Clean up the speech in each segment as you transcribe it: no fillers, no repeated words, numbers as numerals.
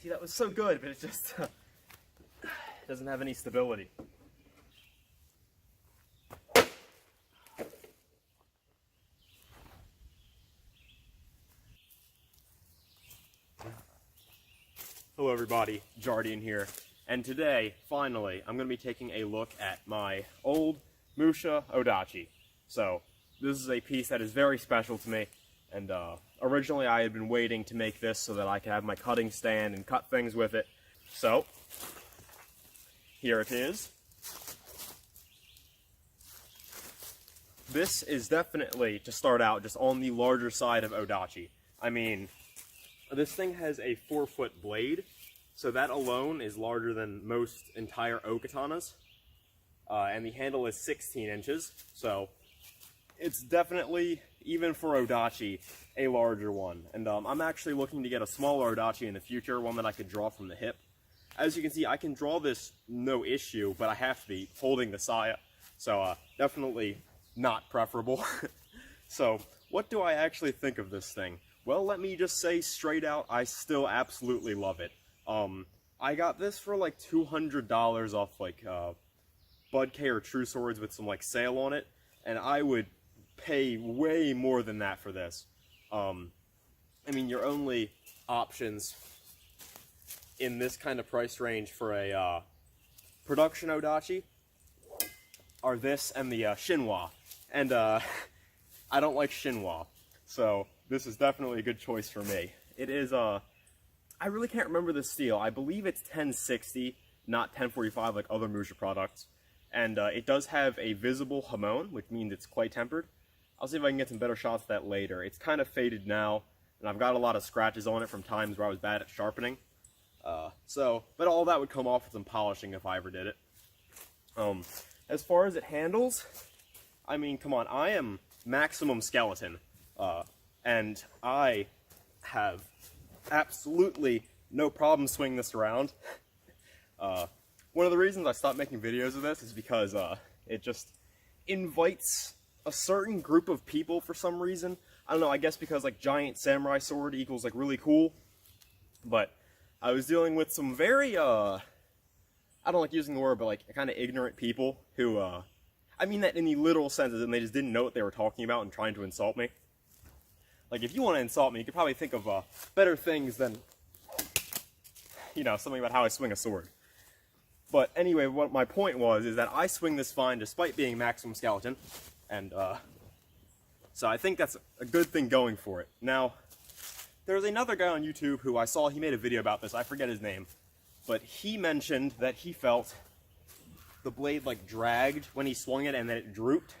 See, that was so good, but it just doesn't have any stability. Hello everybody, Jardian here, and today, finally, I'm going to be taking a look at my old Musashi Odachi. So, this is a piece that is very special to me, and originally I had been waiting to make this so that I could have my cutting stand and cut things with it. So, here it is. This is definitely, to start out, just on the larger side of Odachi. I mean, this thing has a 4-foot blade, so that alone is larger than most entire oak katanas. And the handle is 16 inches, so it's definitely, even for Odachi, a larger one. And I'm actually looking to get a smaller Odachi in the future, one that I could draw from the hip. As you can see, I can draw this no issue, but I have to be holding the saya, so definitely not preferable. So, what do I actually think of this thing? Well, let me just say straight out, I still absolutely love it. I got this for like $200 off like Bud K or True Swords with some like sale on it, and I would pay way more than that for this. I mean, your only options in this kind of price range for a production Odachi are this and the Shinwa, and I don't like Shinwa, so this is definitely a good choice for me. It is, I really can't remember the steel. I believe it's 1060, not 1045 like other Musashi products. And it does have a visible hamon, which means it's quite tempered. I'll see if I can get some better shots of that later. It's kind of faded now, and I've got a lot of scratches on it from times where I was bad at sharpening. But all that would come off with some polishing if I ever did it. As far as it handles, I mean, come on, I am maximum skeleton. And I have absolutely no problem swinging this around. One of the reasons I stopped making videos of this is because it just invites a certain group of people for some reason. I don't know, I guess because like giant samurai sword equals like really cool. But I was dealing with some very, I don't like using the word, but like kind of ignorant people who, I mean that in the literal sense, and they just didn't know what they were talking about and trying to insult me. Like, if you want to insult me, you could probably think of better things than, you know, something about how I swing a sword. But anyway, what my point was is that I swing this fine despite being maximum skeleton, and so I think that's a good thing going for it. Now, there's another guy on YouTube who I saw, he made a video about this, I forget his name, but he mentioned that he felt the blade like dragged when he swung it and that it drooped.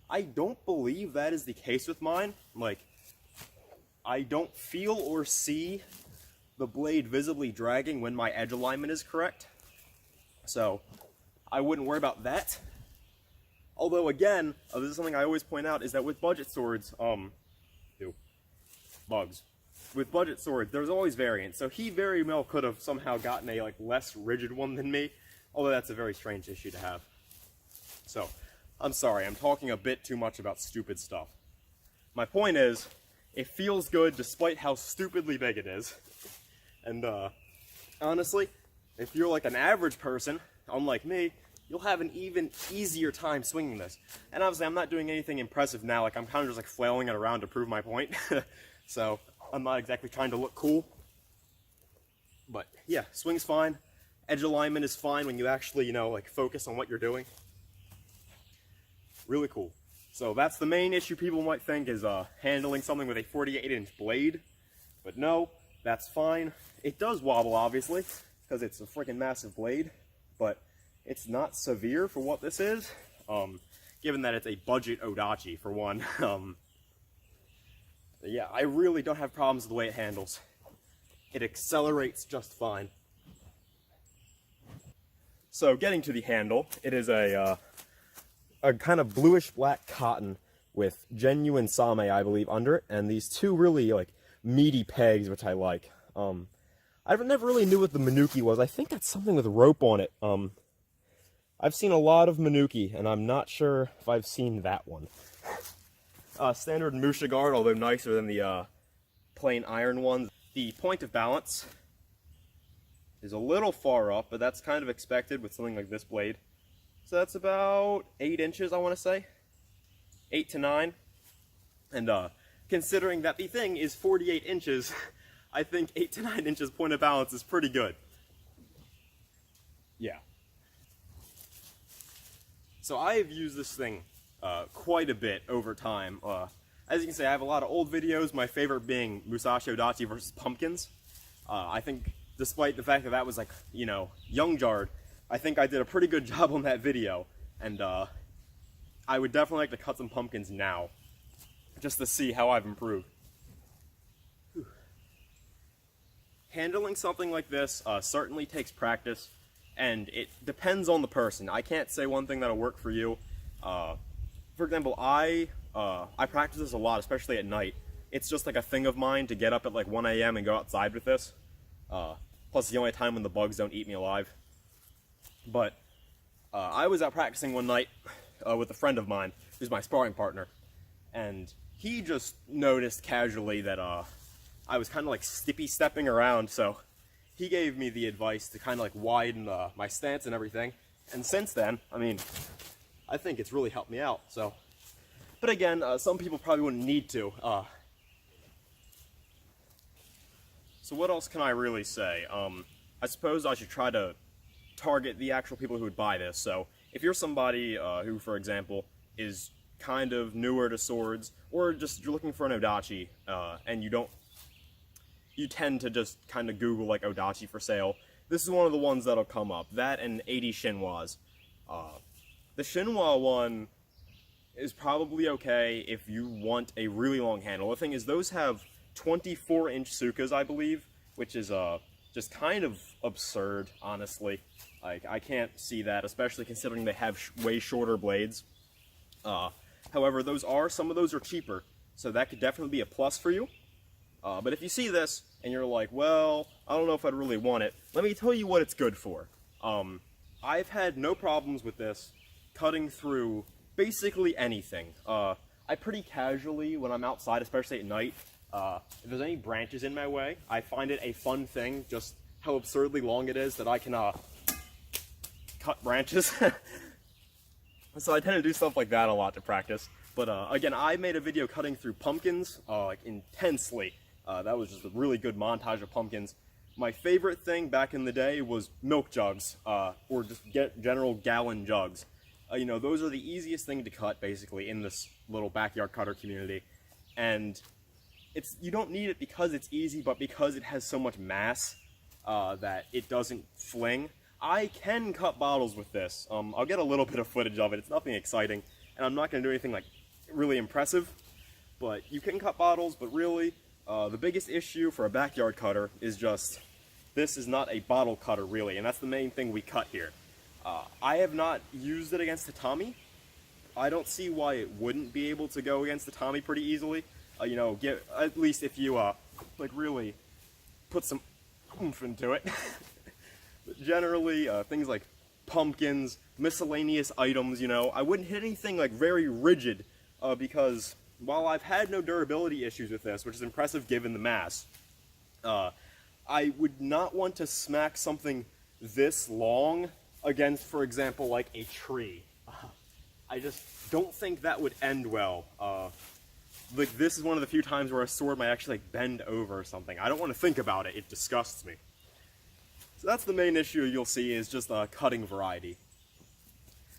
I don't believe that is the case with mine. Like, I don't feel or see the blade visibly dragging when my edge alignment is correct. So, I wouldn't worry about that. Although, again, this is something I always point out, is that with budget swords, bugs. With budget swords, there's always variants. So he very well could have somehow gotten a like less rigid one than me, although that's a very strange issue to have. So, I'm sorry, I'm talking a bit too much about stupid stuff. My point is, it feels good despite how stupidly big it is. And, honestly, if you're like an average person, unlike me, you'll have an even easier time swinging this. And obviously, I'm not doing anything impressive now, like I'm kind of just like flailing it around to prove my point. So, I'm not exactly trying to look cool. But, yeah, swing's fine. Edge alignment is fine when you actually, you know, like focus on what you're doing. Really cool. So that's the main issue people might think is handling something with a 48-inch blade. But no, that's fine. It does wobble, obviously, because it's a freaking massive blade. But it's not severe for what this is, given that it's a budget Odachi, for one. Yeah, I really don't have problems with the way it handles. It accelerates just fine. So getting to the handle, it is a kind of bluish-black cotton with genuine same, I believe, under it, and these two really, like, meaty pegs, which I like. I never really knew what the Manuki was. I think that's something with rope on it. I've seen a lot of Manuki, and I'm not sure if I've seen that one. Standard Musashi guard, although nicer than the plain iron ones. The point of balance is a little far up, but that's kind of expected with something like this blade. So that's about 8 inches, I want to say. 8 to 9. And considering that the thing is 48 inches, I think 8 to 9 inches point of balance is pretty good. Yeah. So I have used this thing quite a bit over time. As you can see, I have a lot of old videos, my favorite being Musashi Odachi versus Pumpkins. I think, despite the fact that that was like, you know, young jarred, I think I did a pretty good job on that video, and I would definitely like to cut some pumpkins now, just to see how I've improved. Whew. Handling something like this certainly takes practice, and it depends on the person. I can't say one thing that'll work for you. For example, I practice this a lot, especially at night. It's just like a thing of mine to get up at like 1 a.m. and go outside with this. Plus, it's the only time when the bugs don't eat me alive. But I was out practicing one night with a friend of mine, who's my sparring partner, and he just noticed casually that I was kind of like stepping around, so he gave me the advice to kind of like widen my stance and everything. And since then, I mean, I think it's really helped me out. So, but again, some people probably wouldn't need to. So what else can I really say? I suppose I should try to target the actual people who would buy this. So if you're somebody who, for example, is kind of newer to swords, or just you're looking for an Odachi, and you tend to just kind of Google like Odachi for sale, this is one of the ones that'll come up. That and 80 Shinwas. The Shinwa one is probably okay if you want a really long handle. The thing is, those have 24-inch Sukas, I believe, which is just kind of absurd, honestly. Like, I can't see that, especially considering they have way shorter blades. However, some of those are cheaper, so that could definitely be a plus for you. But if you see this, and you're like, well, I don't know if I'd really want it, let me tell you what it's good for. I've had no problems with this cutting through basically anything. I pretty casually, when I'm outside, especially at night, if there's any branches in my way, I find it a fun thing, just how absurdly long it is, that I can cut branches. So I tend to do stuff like that a lot to practice. But again, I made a video cutting through pumpkins like intensely. That was just a really good montage of pumpkins. My favorite thing back in the day was milk jugs, or just general gallon jugs. You know, those are the easiest thing to cut, basically, in this little backyard cutter community. And you don't need it because it's easy, but because it has so much mass that it doesn't fling. I can cut bottles with this. I'll get a little bit of footage of it. It's nothing exciting, and I'm not going to do anything like really impressive. But you can cut bottles, but really, the biggest issue for a backyard cutter is just, this is not a bottle cutter, really, and that's the main thing we cut here. I have not used it against tatami. I don't see why it wouldn't be able to go against tatami pretty easily. You know, at least if you, like, really put some oomph into it. But generally, things like pumpkins, miscellaneous items, you know, I wouldn't hit anything, like, very rigid, because while I've had no durability issues with this, which is impressive given the mass, I would not want to smack something this long against, for example, like a tree. I just don't think that would end well. Like, this is one of the few times where a sword might actually like bend over or something. I don't want to think about it. It disgusts me. So that's the main issue you'll see, is just cutting variety.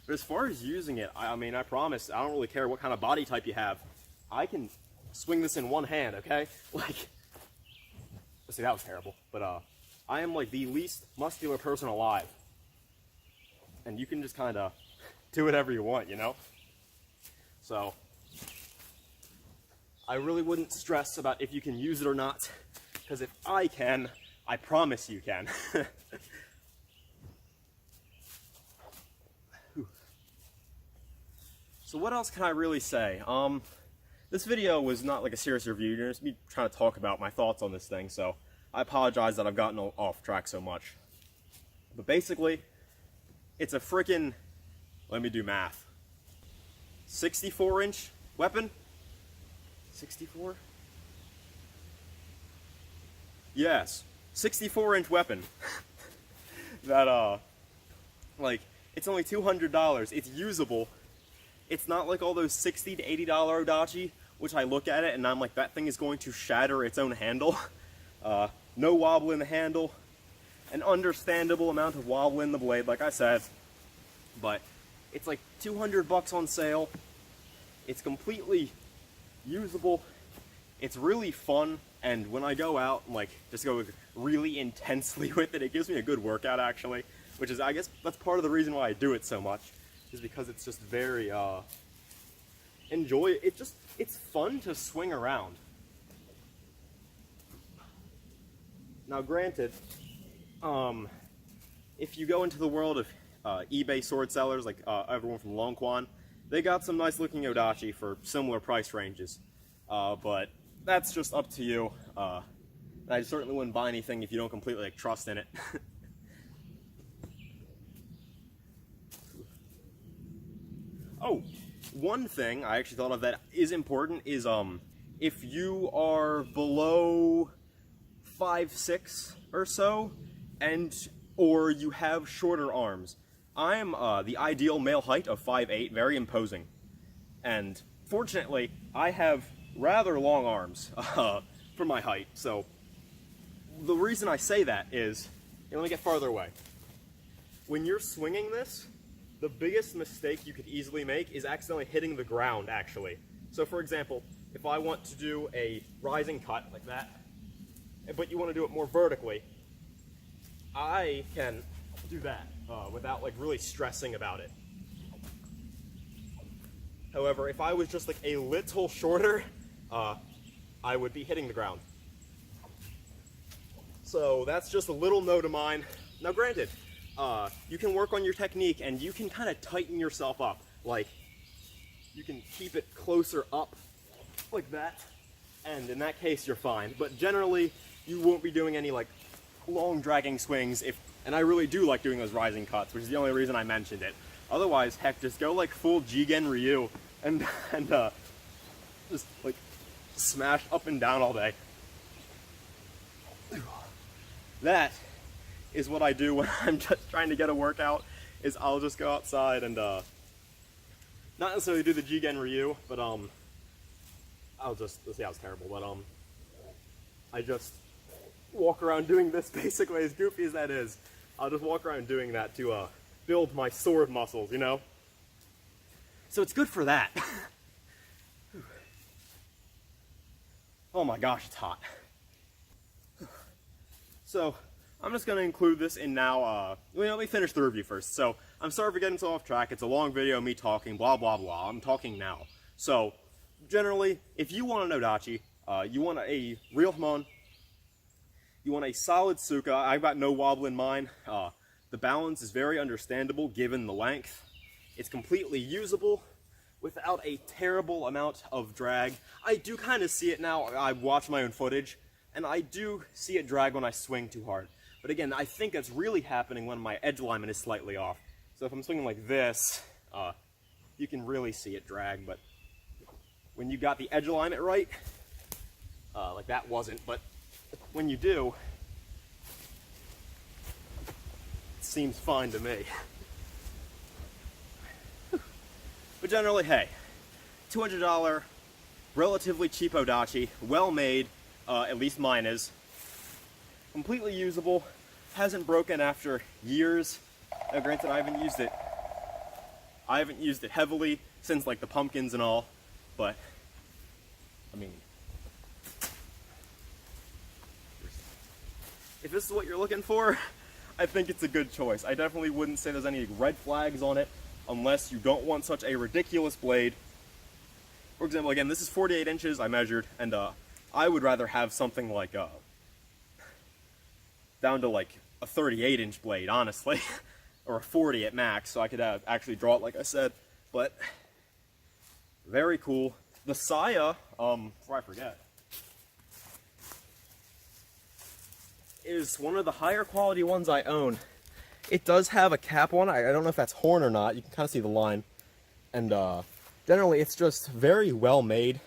But as far as using it, I mean, I promise, I don't really care what kind of body type you have. I can swing this in one hand, okay? Like, see, that was terrible. But I am like the least muscular person alive. And you can just kind of do whatever you want, you know? So I really wouldn't stress about if you can use it or not, because if I can, I promise you can. So what else can I really say? This video was not like a serious review. You're just me trying to talk about my thoughts on this thing, so I apologize that I've gotten off track so much. But basically, it's a frickin', let me do math, 64-inch weapon? 64? Yes, 64-inch weapon. that, like, it's only $200. It's usable. It's not like all those $60 to $80 Odachi, which I look at it and I'm like, that thing is going to shatter its own handle. No wobble in the handle. An understandable amount of wobble in the blade, like I said. But it's like $200 on sale. It's completely usable. It's really fun. And when I go out and like just go really intensely with it, it gives me a good workout actually. Which is, I guess, that's part of the reason why I do it so much. Is because it's just very, it's fun to swing around. Now granted, if you go into the world of eBay sword sellers, like everyone from Longquan, they got some nice looking Odachi for similar price ranges. But that's just up to you. I certainly wouldn't buy anything if you don't completely like, trust in it. Oh, one thing I actually thought of that is important is if you are below 5'6" or so, or you have shorter arms. I'm the ideal male height of 5'8", very imposing. And fortunately, I have rather long arms for my height. So the reason I say that is, let me get farther away. When you're swinging this, the biggest mistake you could easily make is accidentally hitting the ground, actually. So for example, if I want to do a rising cut like that, but you want to do it more vertically, I can do that without like really stressing about it. However, if I was just like a little shorter, I would be hitting the ground. So that's just a little note of mine. Now granted, you can work on your technique and you can kind of tighten yourself up. Like, you can keep it closer up like that, and in that case you're fine. But generally, you won't be doing any like long dragging swings and I really do like doing those rising cuts, which is the only reason I mentioned it. Otherwise, heck, just go like full Jigen Ryu and just like smash up and down all day. That is what I do when I'm just trying to get a workout, is I'll just go outside and not necessarily do the Jigen Ryu, but this was terrible, but I just walk around doing this basically, as goofy as that is. I'll just walk around doing that to build my sword muscles, you know? So it's good for that. Oh my gosh, it's hot. So I'm just going to include this in now, let me finish the review first. So, I'm sorry for getting so off track, it's a long video of me talking, blah blah blah, I'm talking now. So, generally, if you want an Odachi, you want a real Hamon, you want a solid Suka, I've got no wobble in mine, the balance is very understandable given the length, it's completely usable, without a terrible amount of drag. I do kind of see it now, I watch my own footage, and I do see it drag when I swing too hard. But again, I think that's really happening when my edge alignment is slightly off. So if I'm swinging like this, you can really see it drag, but when you got the edge alignment right, like that wasn't, but when you do, it seems fine to me. But generally, hey, $200, relatively cheap Odachi, well made, at least mine is. Completely usable, hasn't broken after years. Now granted, I haven't used it heavily since like the pumpkins and all, but I mean, if this is what you're looking for, I think it's a good choice. I definitely wouldn't say there's any red flags on it unless you don't want such a ridiculous blade. For example, again, this is 48 inches I measured, and I would rather have something like down to like a 38-inch blade, honestly, or a 40 at max, so I could actually draw it like I said. But very cool. The Saya, before I forget, is one of the higher quality ones I own. It does have a cap on it. I don't know if that's horn or not. You can kind of see the line. And generally, it's just very well made.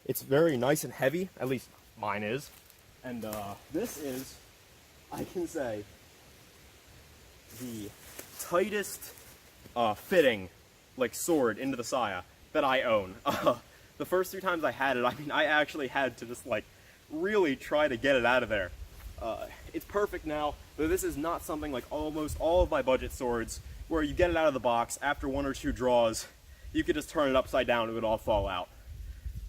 It's very nice and heavy, at least mine is. And this is, I can say, the tightest fitting, like, sword into the saya that I own. The first 3 times I had it, I mean, I actually had to just, like, really try to get it out of there. It's perfect now, but this is not something like almost all of my budget swords, where you get it out of the box, after 1 or 2 draws, you could just turn it upside down and it would all fall out.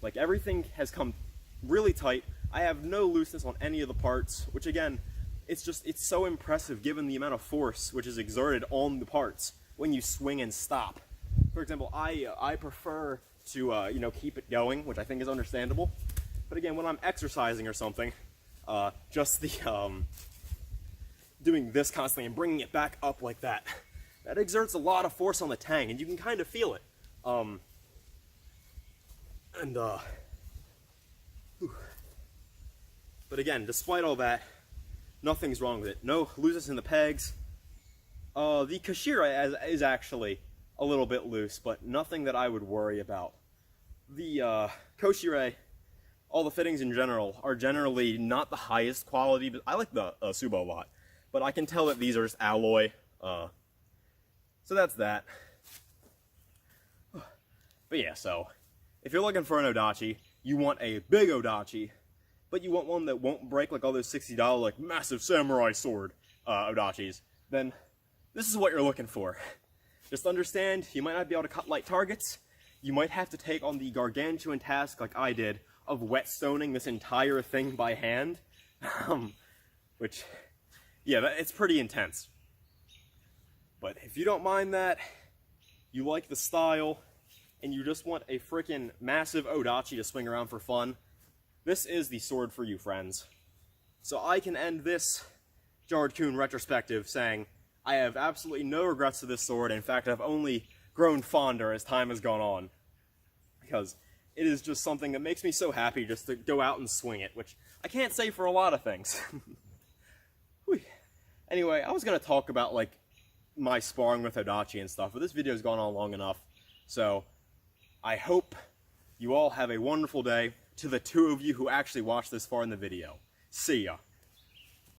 Like, everything has come really tight. I have no looseness on any of the parts, which again, it's so impressive given the amount of force which is exerted on the parts when you swing and stop. For example, I prefer to, you know, keep it going, which I think is understandable. But again, when I'm exercising or something, just the, doing this constantly and bringing it back up like that, that exerts a lot of force on the tang, and you can kind of feel it. But again, despite all that, nothing's wrong with it. No looseness in the pegs. The Kashira is actually a little bit loose, but nothing that I would worry about. The Koshire, all the fittings in general, are generally not the highest quality, but I like the Subo a lot. But I can tell that these are just alloy, so that's that. But yeah, so, if you're looking for an Odachi, you want a big Odachi, but you want one that won't break like all those $60, like, massive samurai sword Odachis, then this is what you're looking for. Just understand, you might not be able to cut light targets. You might have to take on the gargantuan task, like I did, of whetstoning this entire thing by hand. Which, yeah, it's pretty intense. But if you don't mind that, you like the style, and you just want a freaking massive Odachi to swing around for fun, this is the sword for you, friends. So I can end this Jard-kun retrospective saying, I have absolutely no regrets to this sword. In fact, I've only grown fonder as time has gone on. Because it is just something that makes me so happy just to go out and swing it, which I can't say for a lot of things. Anyway, I was going to talk about, like, my sparring with Odachi and stuff, but this video's gone on long enough. So, I hope you all have a wonderful day. To the 2 of you who actually watched this far in the video, see ya.